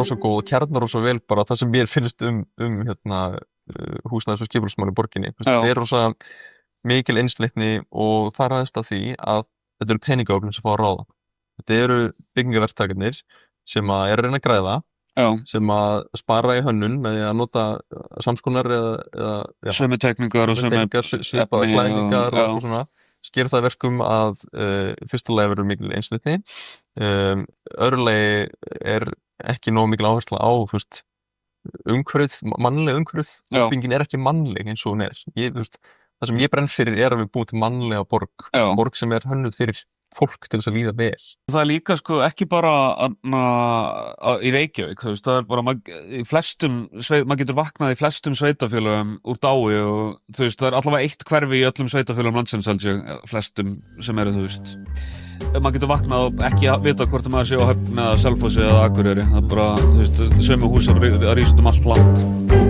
rosa góð og kjarnar rosa vel bara það sem mér finnst húsnæðis- og skipulagsmál í borginni. Það rosa mikil einsleitni og það ræðst af því að þetta eru peningaöflin sem fá að ráða. Þetta eru byggingaverktakarnir sem að reyna að græða, sem að spara í hönnun með því að nota samskonar eða sömu tekningar og sömu svipaðar klæðningar og svona. Sker það verkum að fyrsta lagi verður mikil einsleitni, öðru lagi ekki nógu mikil áhersla á umhverfið, mannleg umhverfið. Byggingin ekki mannleg eins og hún það sem ég brenn fyrir að við búum til mannlega borg sem hönnuð fyrir fólk til þess að líða vel. Það líka ekki bara í Reykjavík, það bara maður getur vaknað í flestum sveitafélögum úr dái og það allavega eitt hverfi í öllum sveitafélögum landsins flestum sem maður getur vaknað og ekki vita hvort maður sé á Höfn eða Selfossi eða Akureyri, það bara sömu hús að rísa um allt land.